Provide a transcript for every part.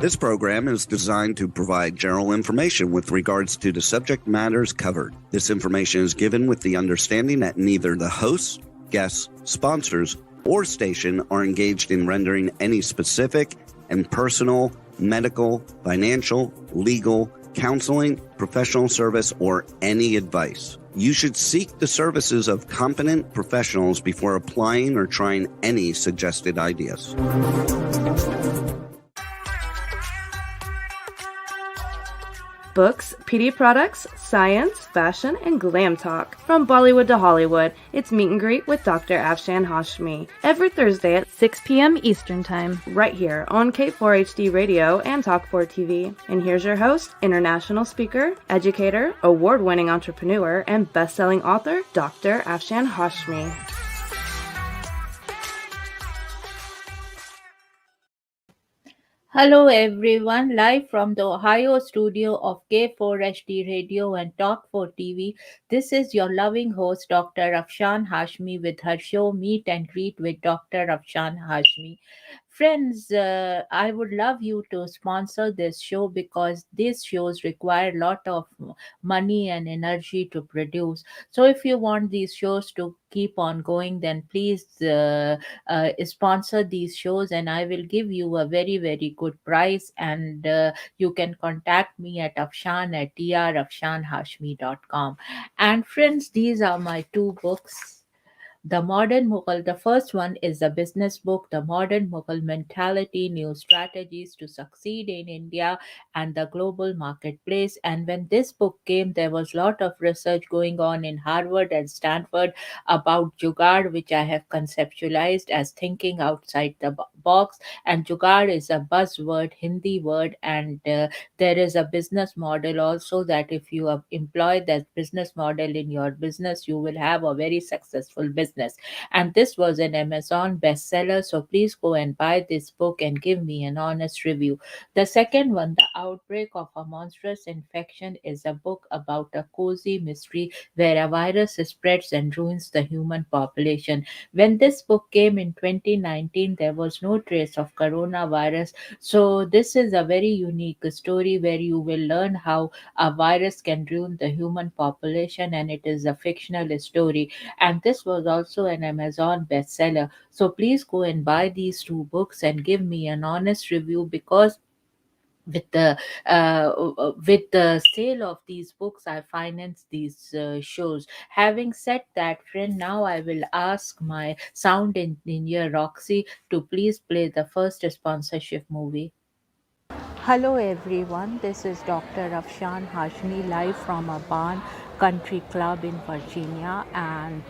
This program is designed to provide general information with regards to the subject matters covered. This information is given with the understanding that neither the hosts, guests, sponsors, or station are engaged in rendering any specific and personal, medical, financial, legal, counseling, professional service, or any advice. You should seek the services of competent professionals before applying or trying any suggested ideas. Books, PD products, science, fashion, and glam talk. From Bollywood to Hollywood, it's Meet and Greet with Dr. Afshan Hashmi. Every Thursday at 6 p.m. Eastern Time. Right here on K4HD Radio and Talk4 TV. And here's your host, international speaker, educator, award-winning entrepreneur, and best-selling author, Dr. Afshan Hashmi. Hello everyone, live from the Ohio studio of K4HD Radio and Talk4 TV. This is your loving host, Dr. Afshan Hashmi, with her show Meet and Greet with Dr. Afshan Hashmi. Friends, I would love you to sponsor this show because these shows require a lot of money and energy to produce. So if you want these shows to keep on going, then please sponsor these shows and I will give you a very, very good price. And you can contact me at Afshan at drafshanhashmi.com. And friends, these are my two books. The Modern Mughal, the first one is a business book, The Modern Mughal Mentality, New Strategies to Succeed in India and the Global Marketplace. And when this book came, there was a lot of research going on in Harvard and Stanford about Jugaad, which I have conceptualized as thinking outside the box. And Jugaad is a buzzword, Hindi word, and there is a business model also that if you employ that business model in your business, you will have a very successful business. And this was an Amazon bestseller, so please go and buy this book and give me an honest review. The second one, The Outbreak of a Monstrous Infection, is a book about a cozy mystery where a virus spreads and ruins the human population. When this book came in 2019, there was no trace of coronavirus, so this is a very unique story where you will learn how a virus can ruin the human population, and it is a fictional story. And this was also an Amazon bestseller. So please go and buy these two books and give me an honest review, because with the sale of these books I finance these shows. Having said that, friend, now I will ask my sound engineer Roxy to please play the first sponsorship movie. Hello everyone, this is Dr. Afshan Hashmi live from a barn country club in Virginia, and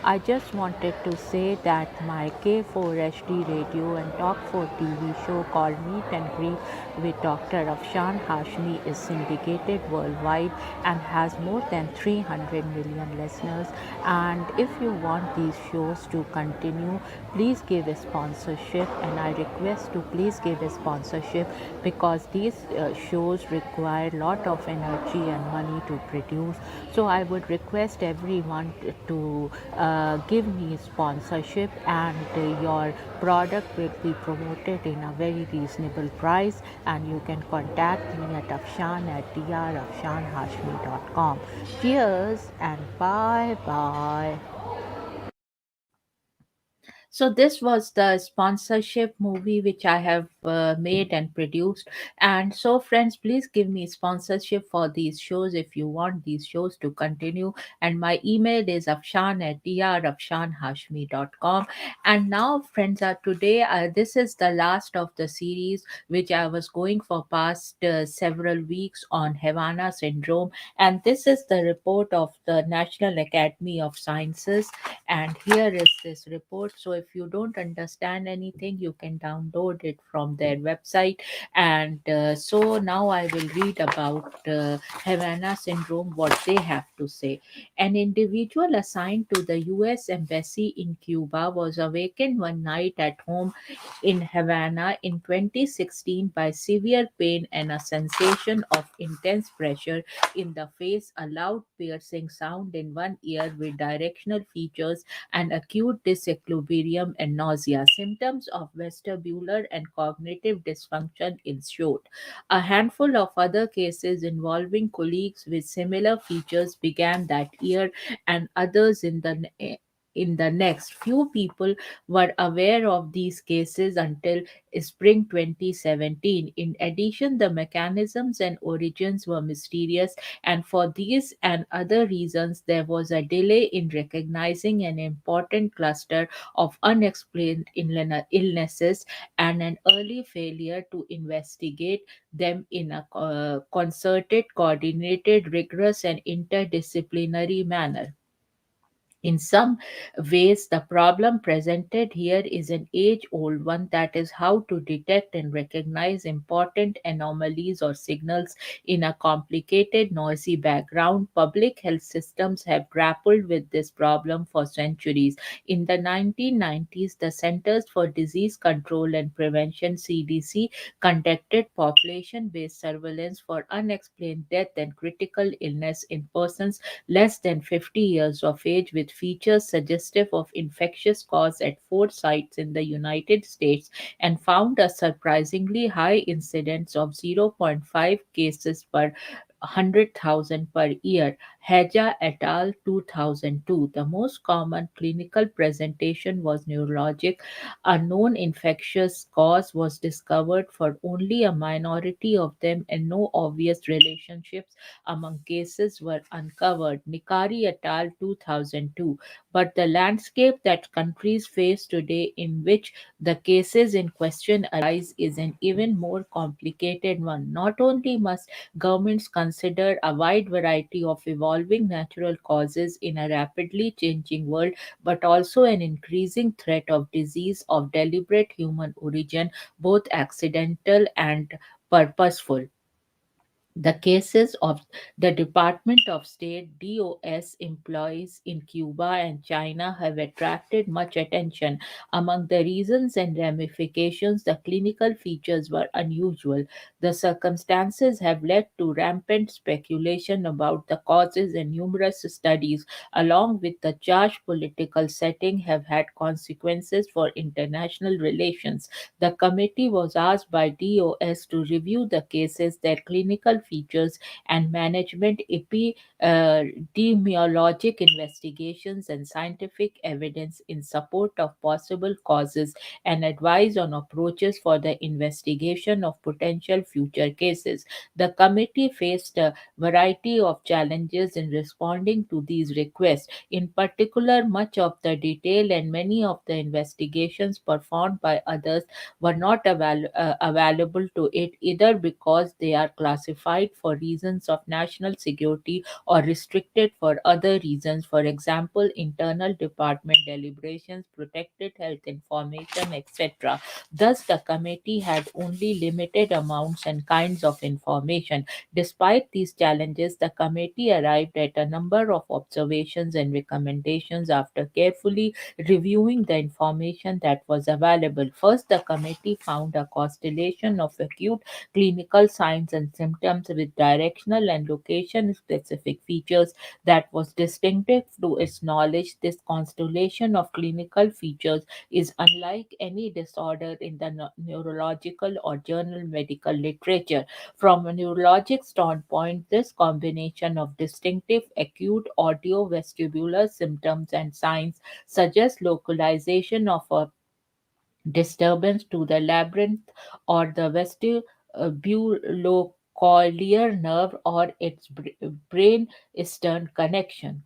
I just wanted to say that my K4HD radio and Talk4 TV show called Meet and Greet with Dr. Afshan Hashmi is syndicated worldwide and has more than 300 million listeners. And if you want these shows to continue, please give a sponsorship, and I request to please give a sponsorship because these shows require a lot of energy and money to produce. So I would request everyone to give me sponsorship, and your product will be promoted in a very reasonable price, and you can contact me at Afshan at drafshanhashmi.com. Cheers and bye bye. So this was the sponsorship movie which I have made and produced. And so friends, please give me sponsorship for these shows if you want these shows to continue. And my email is afshan at drafshanhashmi.com. And now friends, today this is the last of the series which I was going for past several weeks on Havana Syndrome. And this is the report of the National Academy of Sciences. And here is this report. So if you don't understand anything, you can download it from their website. And so now I will read about Havana Syndrome, what they have to say. An individual assigned to the US Embassy in Cuba was awakened one night at home in Havana in 2016 by severe pain and a sensation of intense pressure in the face, a loud piercing sound in one ear with directional features, and acute disequilibrium delirium, and nausea. Symptoms of vestibular and cognitive dysfunction in short. A handful of other cases involving colleagues with similar features began that year, and others in the next. Few people were aware of these cases until spring 2017. In addition, the mechanisms and origins were mysterious, and for these and other reasons, there was a delay in recognizing an important cluster of unexplained illnesses and an early failure to investigate them in a concerted, coordinated, rigorous, and interdisciplinary manner. In some ways, the problem presented here is an age old one, that is, how to detect and recognize important anomalies or signals in a complicated, noisy background. Public health systems have grappled with this problem for centuries. In the 1990s, the Centers for Disease Control and Prevention (CDC) conducted population based surveillance for unexplained death and critical illness in persons less than 50 years of age, with features suggestive of infectious cause at four sites in the United States, and found a surprisingly high incidence of zero point 0.5 cases per 100,000 per year. Heja et al. 2002. The most common clinical presentation was neurologic. A known infectious cause was discovered for only a minority of them, and no obvious relationships among cases were uncovered. Nikari et al. 2002. But the landscape that countries face today, in which the cases in question arise, is an even more complicated one. Not only must governments consider a wide variety of evolving natural causes in a rapidly changing world, but also an increasing threat of disease of deliberate human origin, both accidental and purposeful. The cases of the Department of State (DOS) employees in Cuba and China have attracted much attention. Among the reasons and ramifications, the clinical features were unusual. The circumstances have led to rampant speculation about the causes, and numerous studies, along with the charged political setting, have had consequences for international relations. The committee was asked by DOS to review the cases, their clinical features, and management epidemiologic investigations and scientific evidence in support of possible causes, and advise on approaches for the investigation of potential future cases. The committee faced a variety of challenges in responding to these requests. In particular, much of the detail and many of the investigations performed by others were not available to it, either because they are classified for reasons of national security or restricted for other reasons, for example, internal department deliberations, protected health information, etc. Thus, the committee had only limited amounts and kinds of information. Despite these challenges, the committee arrived at a number of observations and recommendations after carefully reviewing the information that was available. First, the committee found a constellation of acute clinical signs and symptoms with directional and location specific features that was distinctive to its knowledge. This constellation of clinical features is unlike any disorder in the neurological or journal medical literature. From a neurologic standpoint, this combination of distinctive acute audiovestibular symptoms and signs suggests localization of a disturbance to the labyrinth or the vestibulocochlear nerve or its brain-stem connection.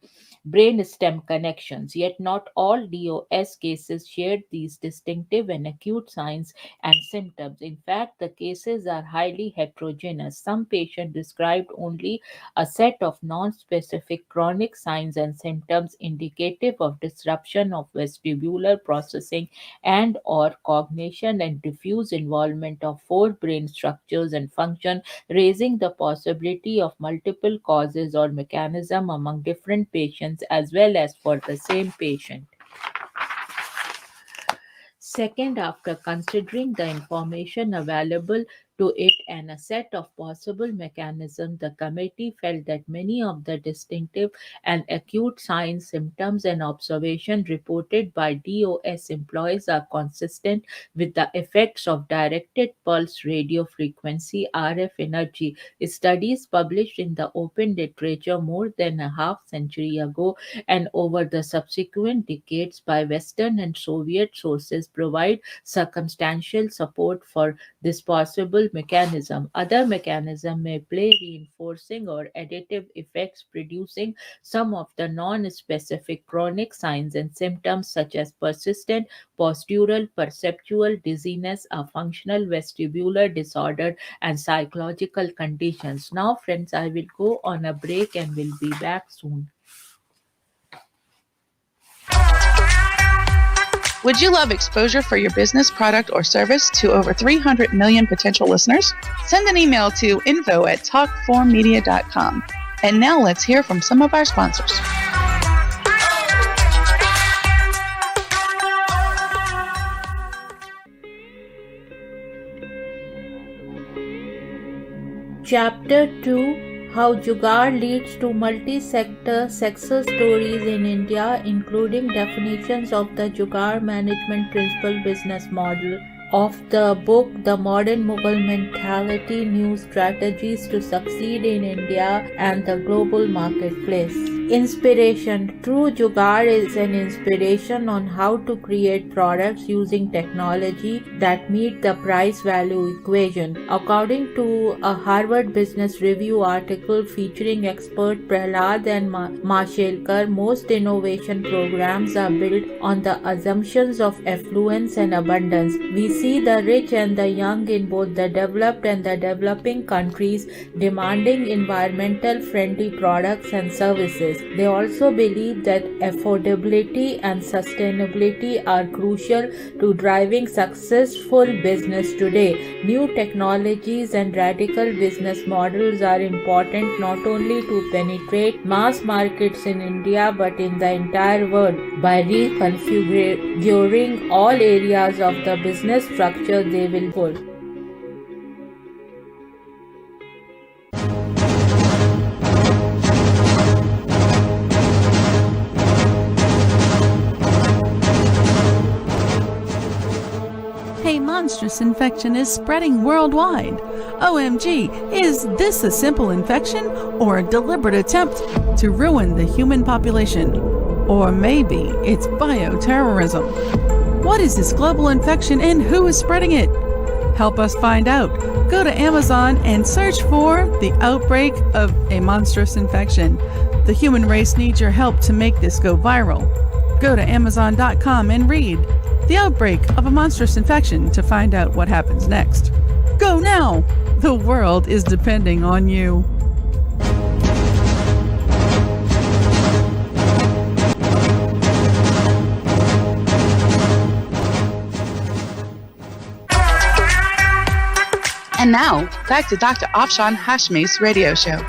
Brain-stem connections. Yet not all DOS cases shared these distinctive and acute signs and symptoms. In fact, the cases are highly heterogeneous. Some patients described only a set of non-specific chronic signs and symptoms indicative of disruption of vestibular processing and or cognition, and diffuse involvement of four brain structures and function, raising the possibility of multiple causes or mechanism among different patients as well as for the same patient. Second, after considering the information available to it and a set of possible mechanisms, the committee felt that many of the distinctive and acute signs, symptoms, and observations reported by DOS employees are consistent with the effects of directed pulse radio frequency RF energy. Studies published in the open literature more than a half century ago and over the subsequent decades by Western and Soviet sources provide circumstantial support for this possible mechanism. Other mechanism may play reinforcing or additive effects, producing some of the non-specific chronic signs and symptoms such as persistent postural, perceptual dizziness, a functional vestibular disorder, and psychological conditions. Now, friends, I will go on a break and will be back soon. Would you love exposure for your business, product, or service to over 300 million potential listeners? Send an email to info@talk4media.com. And now let's hear from some of our sponsors. Chapter 2: How Jugaad leads to multi-sector success stories in India, including definitions of the Jugaad management principle business model. Of the book The Modern Mughal Mentality, New Strategies to Succeed in India and the Global Marketplace. Inspiration: True Jugaad is an inspiration on how to create products using technology that meet the price-value equation. According to a Harvard Business Review article featuring expert Prahlad and Mashelkar, most innovation programs are built on the assumptions of affluence and abundance. We see the rich and the young in both the developed and the developing countries demanding environmental friendly products and services. They also believe that affordability and sustainability are crucial to driving successful business today. New technologies and radical business models are important not only to penetrate mass markets in India but in the entire world. By reconfiguring all areas of the business structure, they will pull. A monstrous infection is spreading worldwide. OMG, is this a simple infection or a deliberate attempt to ruin the human population? Or maybe it's bioterrorism. What is this global infection and who is spreading it? Help us find out. Go to Amazon and search for The Outbreak of a Monstrous Infection. The human race needs your help to make this go viral. Go to Amazon.com and read The Outbreak of a Monstrous Infection to find out what happens next. Go now! The world is depending on you. And now, back to Dr. Afshan Hashmi's radio show.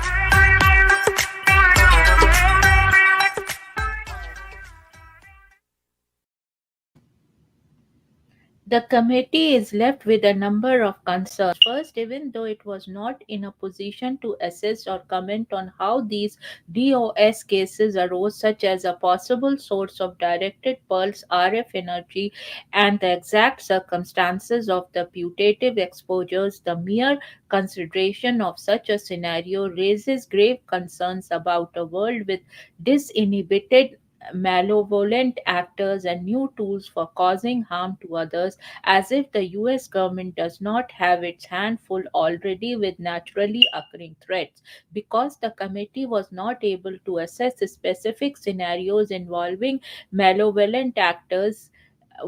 The committee is left with a number of concerns. First, even though it was not in a position to assess or comment on how these DOS cases arose, such as a possible source of directed pulse RF energy and the exact circumstances of the putative exposures, the mere consideration of such a scenario raises grave concerns about a world with disinhibited malevolent actors and new tools for causing harm to others, as if the US government does not have its hand full already with naturally occurring threats. Because the committee was not able to assess specific scenarios involving malevolent actors,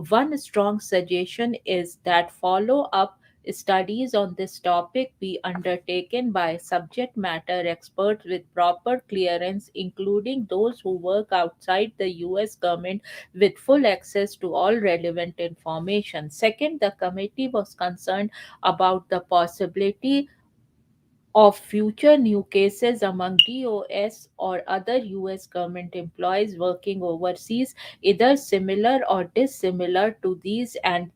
one strong suggestion is that follow up studies on this topic be undertaken by subject matter experts with proper clearance, including those who work outside the US government with full access to all relevant information. Second, the committee was concerned about the possibility of future new cases among DOS or other US government employees working overseas, either similar or dissimilar to these and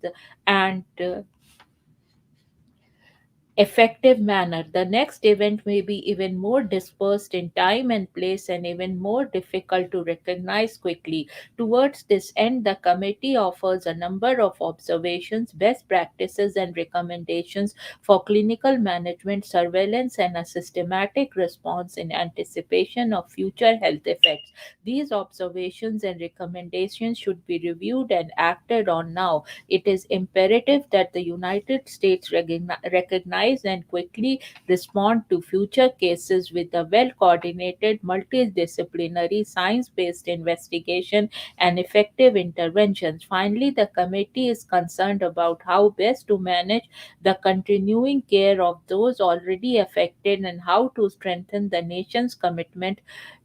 effective manner. The next event may be even more dispersed in time and place and even more difficult to recognize quickly. Towards this end, the committee offers a number of observations, best practices, and recommendations for clinical management, surveillance, and a systematic response in anticipation of future health effects. These observations and recommendations should be reviewed and acted on now. It is imperative that the United States recognize and quickly respond to future cases with a well coordinated, multidisciplinary, science based investigation and effective interventions. Finally, the committee is concerned about how best to manage the continuing care of those already affected and how to strengthen the nation's commitment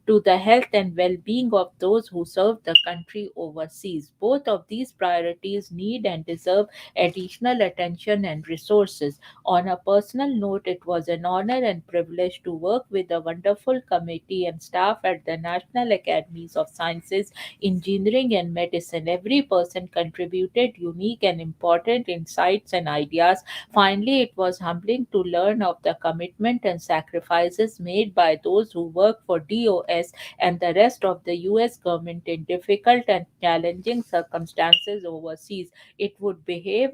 to the health and well being of those who serve the country overseas. Both of these priorities need and deserve additional attention and resources. On a personal note, it was an honor and privilege to work with the wonderful committee and staff at the National Academies of Sciences, Engineering, and Medicine. Every person contributed unique and important insights and ideas. Finally, it was humbling to learn of the commitment and sacrifices made by those who work for DOS and the rest of the US government in difficult and challenging circumstances overseas. It would behave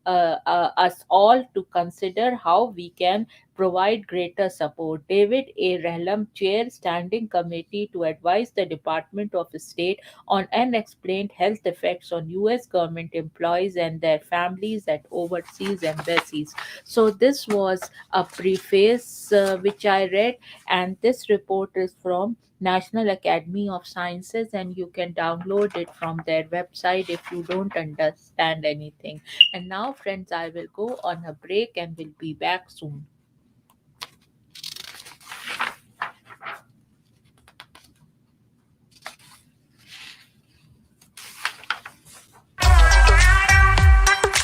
us all to consider how we can provide greater support. David A. Rahlam, Chair, Standing Committee to advise the Department of State on unexplained health effects on U.S. government employees and their families at overseas embassies. So, this was a preface which I read, and this report is from National Academy of Sciences, and you can download it from their website if you don't understand anything. And now, friends, I will go on a break and will be back soon.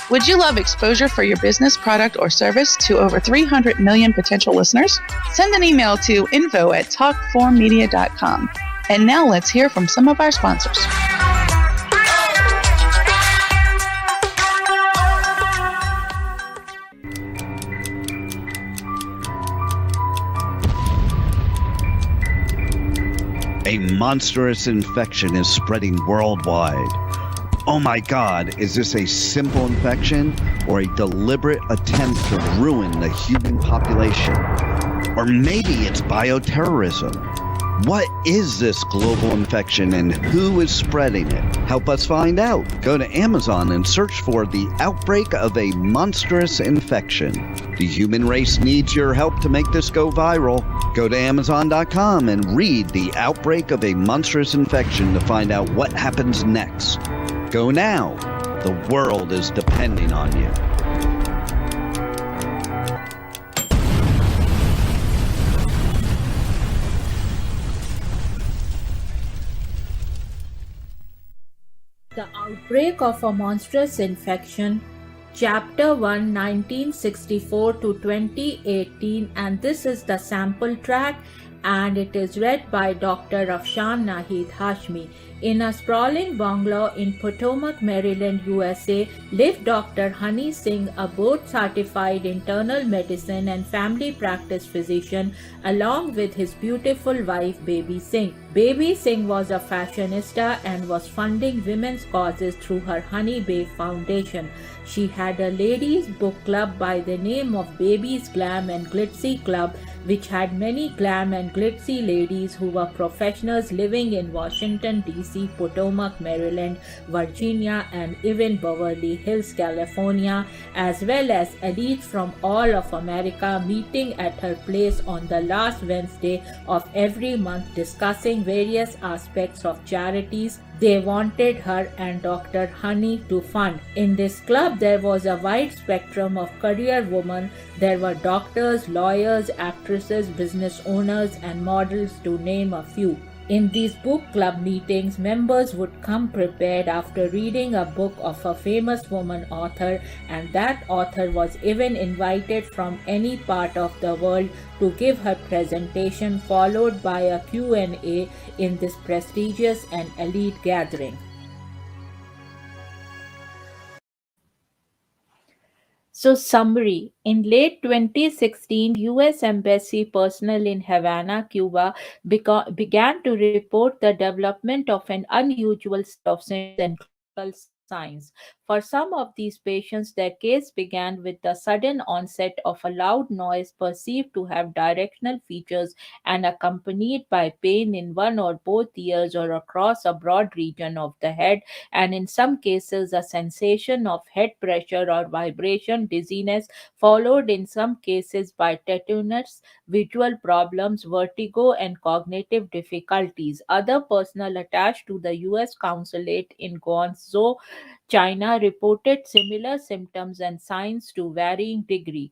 Would you love exposure for your business, product, or service to over 300 million potential listeners? Send an email to info@talk4media.com. And now let's hear from some of our sponsors. A monstrous infection is spreading worldwide. Oh my God, is this a simple infection or a deliberate attempt to ruin the human population? Or maybe it's bioterrorism. What is this global infection and who is spreading it? Help us find out. Go to Amazon and search for the outbreak of a monstrous infection. The human race needs your help to make this go viral. Go to Amazon.com and read The Outbreak of a Monstrous Infection to find out what happens next. Go now. The world is depending on you. The Outbreak of a Monstrous Infection, Chapter 1, 1964 to 2018, and this is the sample track, and it is read by Dr. Afshan Hashmi. In a sprawling bungalow in Potomac, Maryland, USA, lived Dr. Honey Singh, a board-certified internal medicine and family practice physician, along with his beautiful wife, Baby Singh. Baby Singh was a fashionista and was funding women's causes through her Honey Bay Foundation. She had a ladies' book club by the name of Baby's Glam and Glitzy Club, which had many glam and glitzy ladies who were professionals living in Washington, D.C., Potomac, Maryland, Virginia, and even Beverly Hills, California, as well as elites from all of America meeting at her place on the last Wednesday of every month discussing various aspects of charities they wanted her and Dr. Honey to fund. In this club, there was a wide spectrum of career women. There were doctors, lawyers, actresses, business owners, and models, to name a few. In these book club meetings, members would come prepared after reading a book of a famous woman author, and that author was even invited from any part of the world to give her presentation, followed by a Q&A in this prestigious and elite gathering. So, summary. In late 2016, US Embassy personnel in Havana, Cuba, began to report the development of an unusual set of symptoms and clinical signs. For some of these patients, their case began with the sudden onset of a loud noise perceived to have directional features and accompanied by pain in one or both ears or across a broad region of the head, and in some cases a sensation of head pressure or vibration, dizziness, followed in some cases by tinnitus, visual problems, vertigo, and cognitive difficulties. Other personnel attached to the US consulate in Guangzhou, China, reported similar symptoms and signs to varying degree.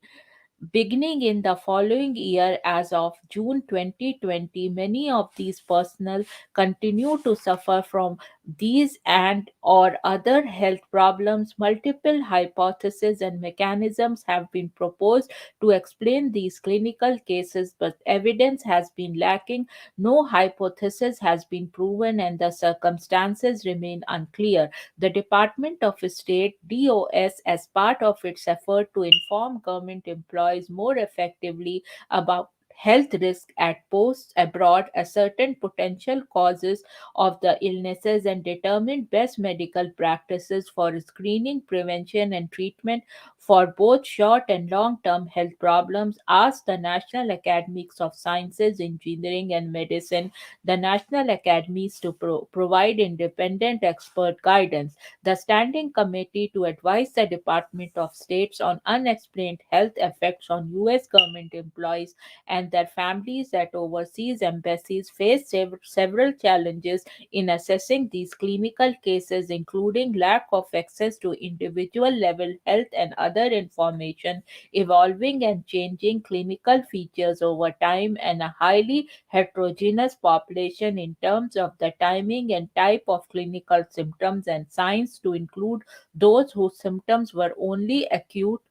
Beginning in the following year, as of June 2020, many of these personnel continue to suffer from these and or other health problems. Multiple hypotheses and mechanisms have been proposed to explain these clinical cases, but evidence has been lacking. No hypothesis has been proven and the circumstances remain unclear. The Department of State DOS, as part of its effort to inform government employees more effectively about health risk at posts abroad, ascertain potential causes of the illnesses, and determine best medical practices for screening, prevention, and treatment for both short and long term health problems, asked the National Academies of Sciences, Engineering, and Medicine, the National Academies, to provide independent expert guidance. The Standing Committee to advise the Department of States on unexplained health effects on U.S. government employees and their families at overseas embassies faced several challenges in assessing these clinical cases, including lack of access to individual level health and other information, evolving and changing clinical features over time, and a highly heterogeneous population in terms of the timing and type of clinical symptoms and signs, to include those whose symptoms were only acute,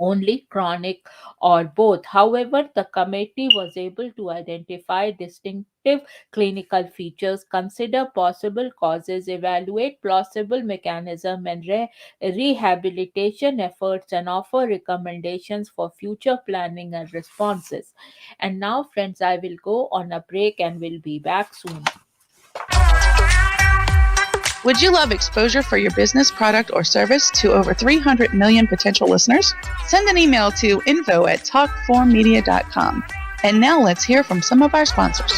only chronic, or both. However, the committee was able to identify distinctive clinical features, consider possible causes, evaluate plausible mechanism and rehabilitation efforts, and offer recommendations for future planning and responses. And now, friends, I will go on a break and will be back soon. Would you love exposure for your business, product, or service to over 300 million potential listeners? Send an email to info@talk4media.com. And now let's hear from some of our sponsors.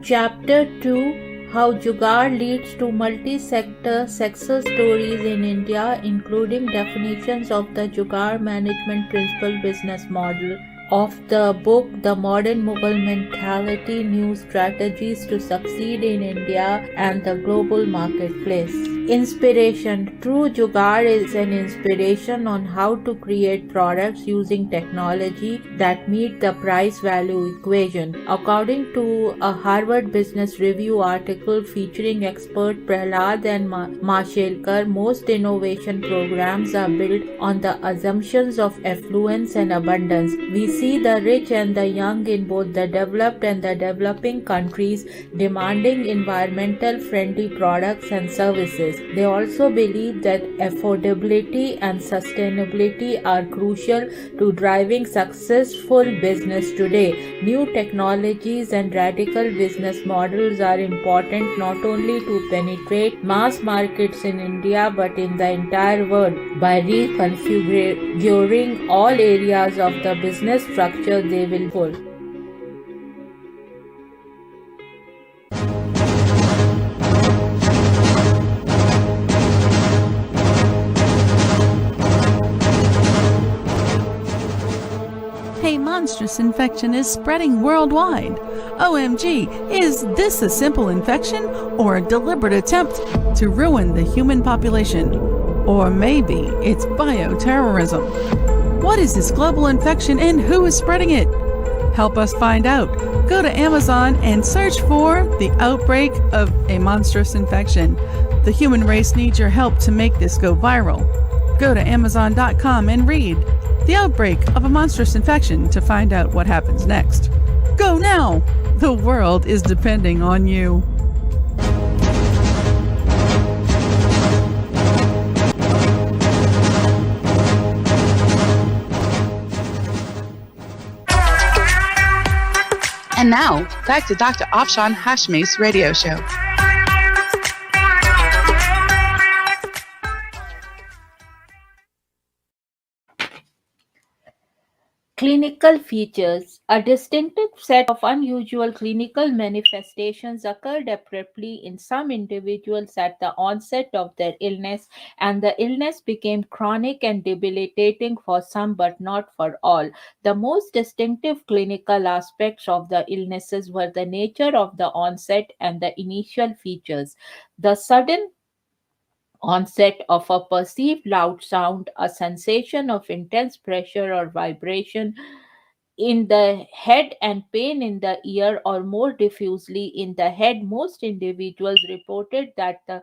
Chapter 2: How Jugaad leads to multi-sector success stories in India, including definitions of the Jugaad management principle business model. Of the book The Modern Mughal Mentality, New Strategies to Succeed in India and the Global Marketplace. Inspiration. True Jugaad is an inspiration on how to create products using technology that meet the price-value equation. According to a Harvard Business Review article featuring expert Prahlad and Mashelkar, most innovation programs are built on the assumptions of affluence and abundance. We see the rich and the young in both the developed and the developing countries demanding environmental friendly products and services. They also believe that affordability and sustainability are crucial to driving successful business today. New technologies and radical business models are important not only to penetrate mass markets in India but in the entire world. By reconfiguring all areas of the business structure, they will pull. A monstrous infection is spreading worldwide. OMG, is this a simple infection or a deliberate attempt to ruin the human population? Or maybe it's bioterrorism. What is this global infection and who is spreading it? Help us find out. Go to Amazon and search for The Outbreak of a Monstrous Infection. The human race needs your help to make this go viral. Go to Amazon.com and read The Outbreak of a Monstrous Infection to find out what happens next. Go now! The world is depending on you. And now, back to Dr. Afshan Hashmi's radio show. Clinical features. A distinctive set of unusual clinical manifestations occurred abruptly in some individuals at the onset of their illness, and the illness became chronic and debilitating for some but not for all. The most distinctive clinical aspects of the illnesses were the nature of the onset and the initial features. The sudden onset of a perceived loud sound, a sensation of intense pressure or vibration in the head, and pain in the ear or more diffusely in the head. Most individuals reported that the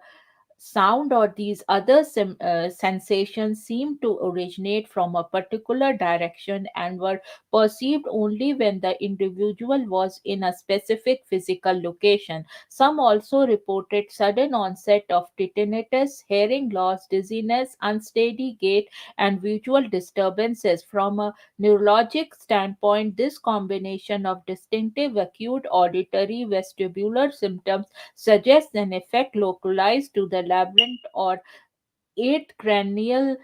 sound or these other sensations seemed to originate from a particular direction and were perceived only when the individual was in a specific physical location. Some also reported sudden onset of tinnitus, hearing loss, dizziness, unsteady gait, and visual disturbances. From a neurologic standpoint, this combination of distinctive acute auditory vestibular symptoms suggests an effect localized to the labyrinth or eighth cranial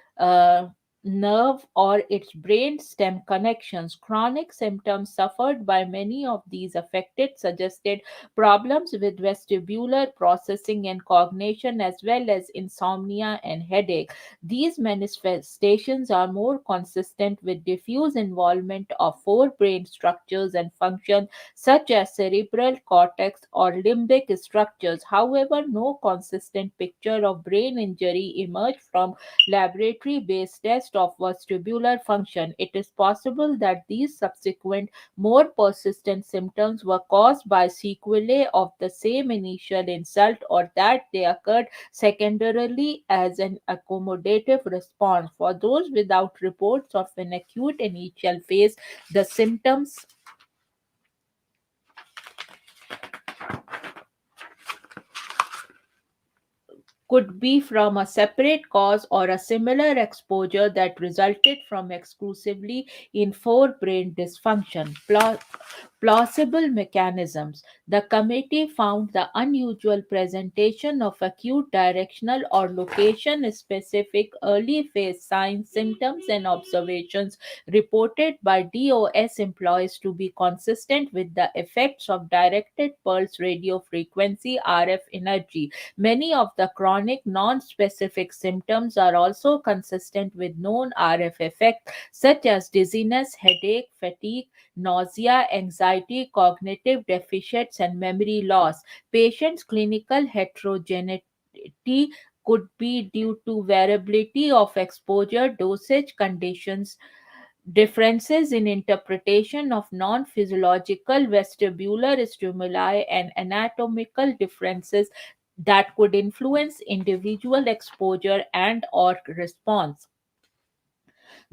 nerve or its brain stem connections. Chronic symptoms suffered by many of these affected suggested problems with vestibular processing and cognition, as well as insomnia and headache. These manifestations are more consistent with diffuse involvement of four brain structures and functions such as cerebral cortex or limbic structures. However, no consistent picture of brain injury emerged from laboratory based test of vestibular function. It is possible that these subsequent, more persistent symptoms were caused by sequelae of the same initial insult, or that they occurred secondarily as an accommodative response. For those without reports of an acute initial phase, the symptoms could be from a separate cause or a similar exposure that resulted from exclusively in forebrain dysfunction. Plausible mechanisms. The committee found the unusual presentation of acute directional or location specific early phase signs, symptoms, and observations reported by DOS employees to be consistent with the effects of directed pulse radio frequency RF energy. Many of the chronic non-specific symptoms are also consistent with known RF effects such as dizziness, headache, fatigue, nausea, anxiety, cognitive deficits, and memory loss. Patients' clinical heterogeneity could be due to variability of exposure, dosage, conditions, differences in interpretation of non physiological vestibular stimuli, and anatomical differences that could influence individual exposure and or response.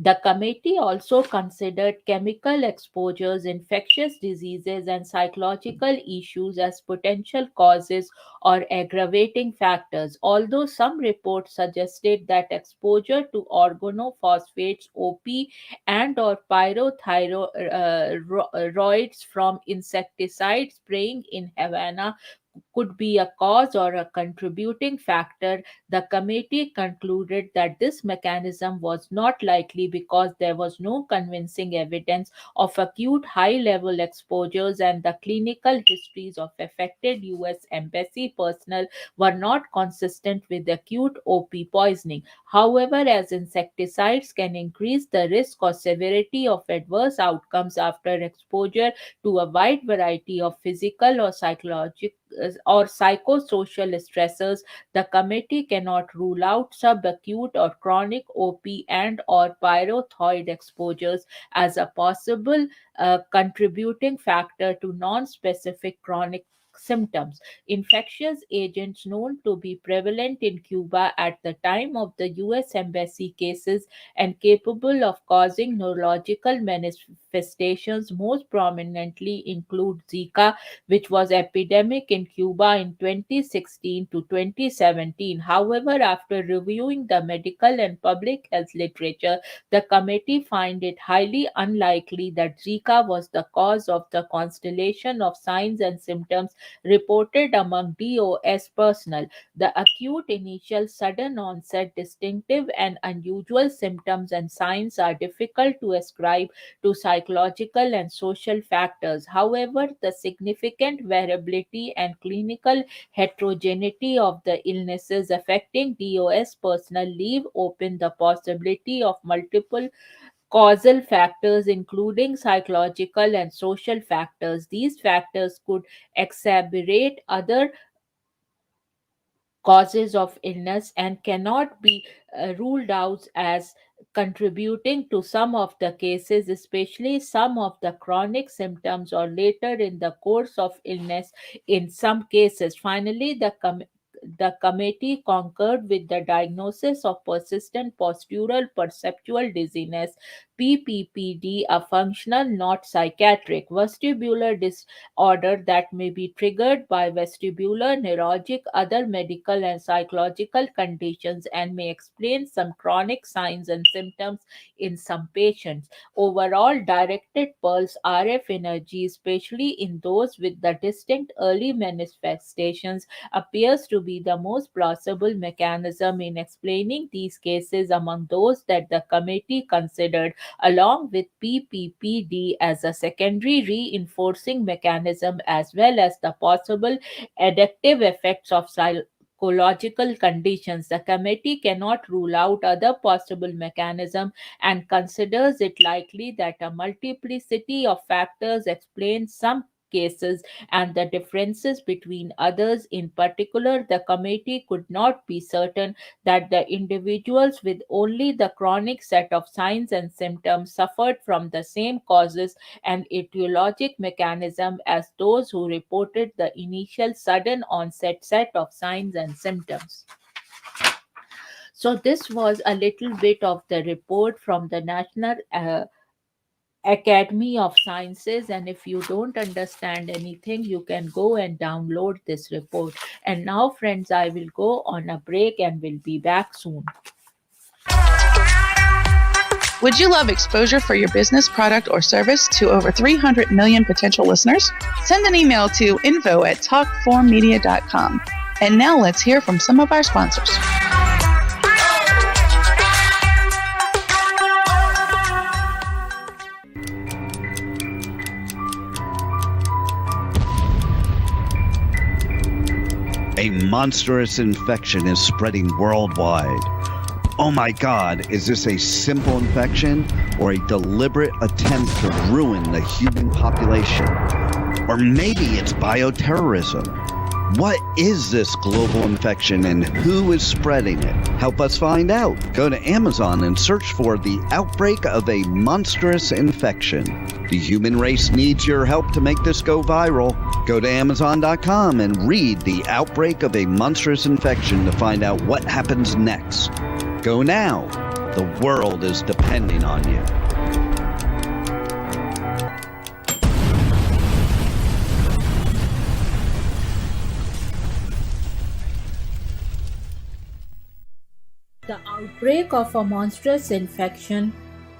The committee also considered chemical exposures, infectious diseases, and psychological issues as potential causes or aggravating factors. Although some reports suggested that exposure to organophosphates, OP, and/or pyrothyroids from insecticide spraying in Havana could be a cause or a contributing factor, the committee concluded that this mechanism was not likely because there was no convincing evidence of acute high level exposures, and the clinical histories of affected U.S. Embassy personnel were not consistent with acute OP poisoning. However, as insecticides can increase the risk or severity of adverse outcomes after exposure to a wide variety of physical or psychological or psychosocial stressors, the committee cannot rule out subacute or chronic OP and/or pyrothoid exposures as a possible contributing factor to non-specific chronic symptoms. Infectious agents known to be prevalent in Cuba at the time of the US Embassy cases and capable of causing neurological manifestations most prominently include Zika, which was epidemic in Cuba in 2016 to 2017. However, after reviewing the medical and public health literature, the committee find it highly unlikely that Zika was the cause of the constellation of signs and symptoms reported among DOS personnel. The acute initial sudden onset distinctive and unusual symptoms and signs are difficult to ascribe to psychological and social factors. However, the significant variability and clinical heterogeneity of the illnesses affecting DOS personnel leave open the possibility of multiple causal factors, including psychological and social factors. These factors could exacerbate other causes of illness and cannot be ruled out as contributing to some of the cases, especially some of the chronic symptoms or later in the course of illness in some cases. Finally, the committee concurred with the diagnosis of persistent postural perceptual dizziness PPPD, a functional, not psychiatric, vestibular disorder that may be triggered by vestibular, neurologic, other medical and psychological conditions and may explain some chronic signs and symptoms in some patients. Overall, directed pulse RF energy, especially in those with the distinct early manifestations, appears to be the most plausible mechanism in explaining these cases among those that the committee considered, along with PPPD as a secondary reinforcing mechanism as well as the possible addictive effects of psychological conditions. The committee cannot rule out other possible mechanisms and considers it likely that a multiplicity of factors explain some cases and the differences between others. In particular, the committee could not be certain that the individuals with only the chronic set of signs and symptoms suffered from the same causes and etiologic mechanism as those who reported the initial sudden onset set of signs and symptoms. So, this was a little bit of the report from the National Academy of Sciences, and if you don't understand anything, you can go and download this report. And now, friends, I will go on a break and will be back soon. Would you love exposure for your business, product, or service to over 300 million potential listeners? Send an email to info@talk4media.com. And now let's hear from some of our sponsors. A monstrous infection is spreading worldwide. Oh my God, is this a simple infection or a deliberate attempt to ruin the human population? Or maybe it's bioterrorism. What is this global infection and who is spreading it? Help us find out. Go to Amazon and search for the outbreak of a monstrous infection. The human race needs your help to make this go viral. Go to Amazon.com and read The Outbreak of a Monstrous Infection to find out what happens next. Go now. The world is depending on you. The Outbreak of a Monstrous Infection,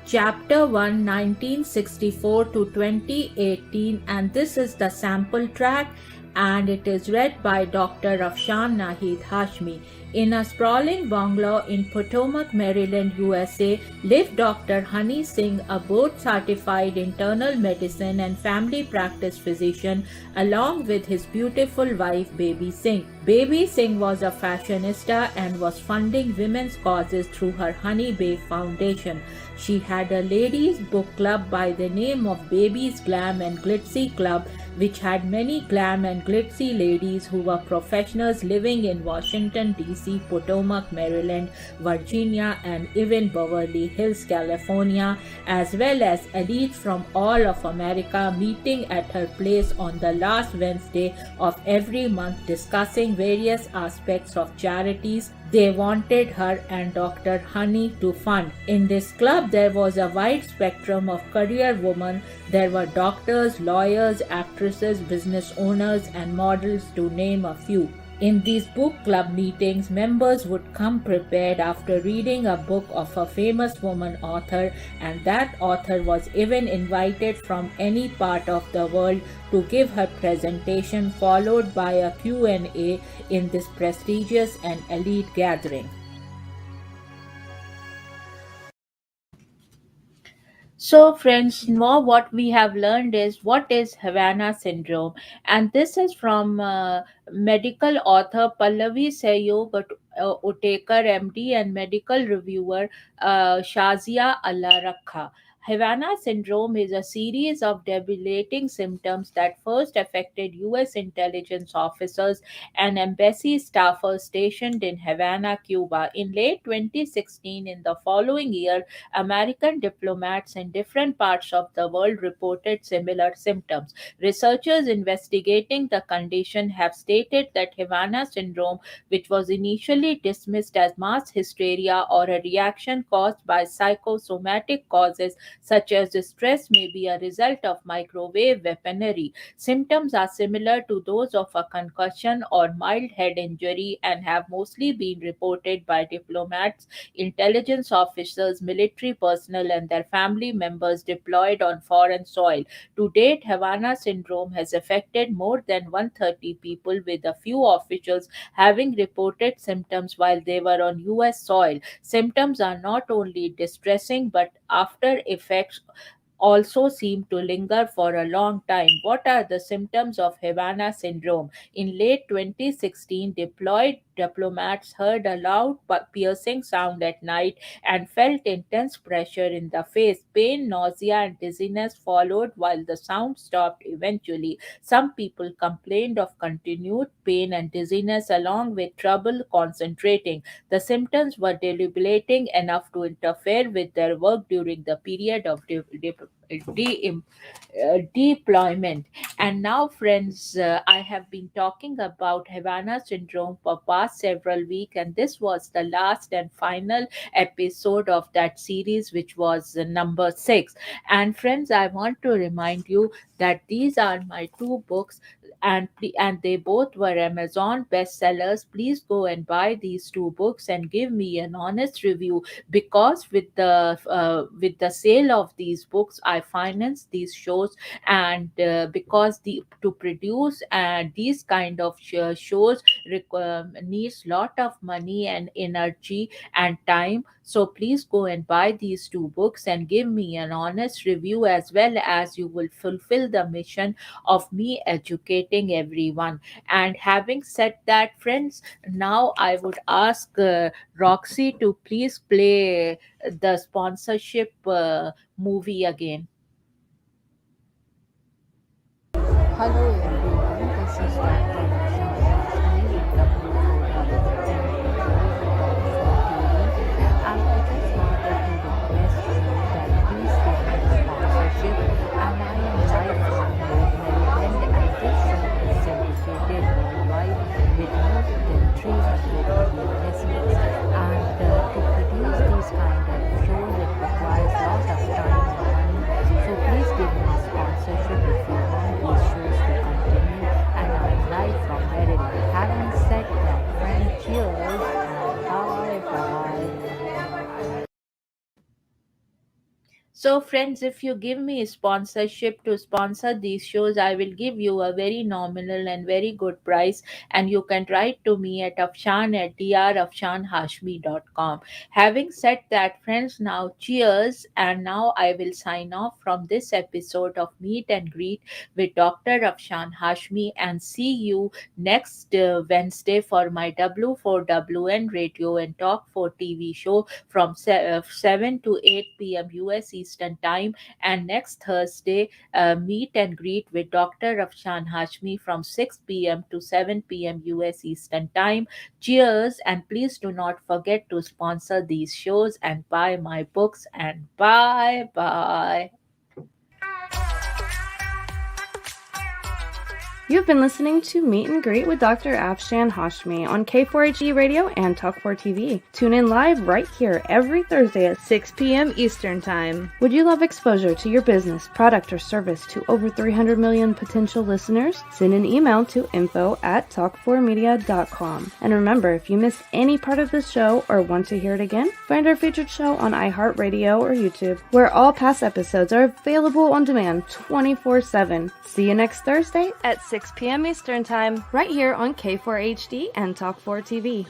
Chapter 1, 1964 to 2018, and this is the sample track, and it is read by Dr. Afshan Hashmi. In a sprawling bungalow in Potomac, Maryland, USA, lived Dr. Honey Singh, a board-certified internal medicine and family practice physician, along with his beautiful wife, Baby Singh. Baby Singh was a fashionista and was funding women's causes through her Honey Babe Foundation. She had a ladies' book club by the name of Baby's Glam and Glitzy Club, which had many glam and glitzy ladies who were professionals living in Washington, D.C. D.C., Potomac, Maryland, Virginia, and even Beverly Hills, California, as well as elites from all of America meeting at her place on the last Wednesday of every month discussing various aspects of charities they wanted her and Dr. Honey to fund. In this club, there was a wide spectrum of career women. There were doctors, lawyers, actresses, business owners, and models, to name a few. In these book club meetings, members would come prepared after reading a book of a famous woman author, and that author was even invited from any part of the world to give her presentation, followed by a Q&A in this prestigious and elite gathering. So, friends, now what we have learned is what is Havana Syndrome, and this is from medical author Pallavi Sehyogat Utekar, MD, and medical reviewer Shazia Allah Rakha. Havana syndrome is a series of debilitating symptoms that first affected U.S. intelligence officers and embassy staffers stationed in Havana, Cuba. In late 2016, in the following year, American diplomats in different parts of the world reported similar symptoms. Researchers investigating the condition have stated that Havana syndrome, which was initially dismissed as mass hysteria or a reaction caused by psychosomatic causes such as distress, may be a result of microwave weaponry. Symptoms are similar to those of a concussion or mild head injury and have mostly been reported by diplomats, intelligence officers, military personnel, and their family members deployed on foreign soil. To date, Havana syndrome has affected more than 130 people, with a few officials having reported symptoms while they were on U.S. soil. Symptoms are not only distressing, but after effects also seem to linger for a long time. What are the symptoms of Havana syndrome? In late 2016, deployed diplomats heard a loud piercing sound at night and felt intense pressure in the face. Pain, nausea, and dizziness followed while the sound stopped eventually. Some people complained of continued pain and dizziness along with trouble concentrating. The symptoms were debilitating enough to interfere with their work during the period of de- deployment. And now, friends, I have been talking about Havana syndrome for past several weeks, and this was the last and final episode of that series, which was number 6. And friends, I want to remind you that these are my two books, and they both were Amazon bestsellers. Please go and buy these two books and give me an honest review, because with the sale of these books I finance these shows, and because the to produce these kind of shows needs lot of money and energy and time. So please go and buy these two books and give me an honest review, as well as you will fulfill the mission of me educating everyone. And having said that, friends, now I would ask Roxy to please play the sponsorship movie again. Hello everyone, this is Dr. Afshan Hashmi with W4WN Radio and I just wanted to request you that please give me sponsorship, and I am live from Maryland, and this show is syndicated worldwide with more than 300 million listeners, and to produce these kind of shows it requires lot of time and money. So please give me sponsorship if you want these shows to continue, and I'm live from Maryland. Having said that, friend, cheers and bye bye. So, friends, if you give me sponsorship to sponsor these shows, I will give you a very nominal and very good price. And you can write to me at afshan@drafshanhashmi.com. Having said that, friends, now cheers. And now I will sign off from this episode of Meet and Greet with Dr. Afshan Hashmi, and see you next Wednesday for my W4WN Radio and Talk 4 TV show from 7 to 8 p.m. US Eastern Eastern Time. And next Thursday, meet and greet with Dr. Afshan Hashmi from 6 p.m. to 7 p.m. US Eastern Time. Cheers, and please do not forget to sponsor these shows and buy my books, and bye bye. You've been listening to Meet and Greet with Dr. Afshan Hashmi on K4HE Radio and Talk4TV. Tune in live right here every Thursday at 6 p.m. Eastern Time. Would you love exposure to your business, product, or service to over 300 million potential listeners? Send an email to info@talk4media.com. And remember, if you missed any part of this show or want to hear it again, find our featured show on iHeartRadio or YouTube, where all past episodes are available on demand 24/7. See you next Thursday at 6 p.m. Eastern Time, right here on K4HD and Talk4TV.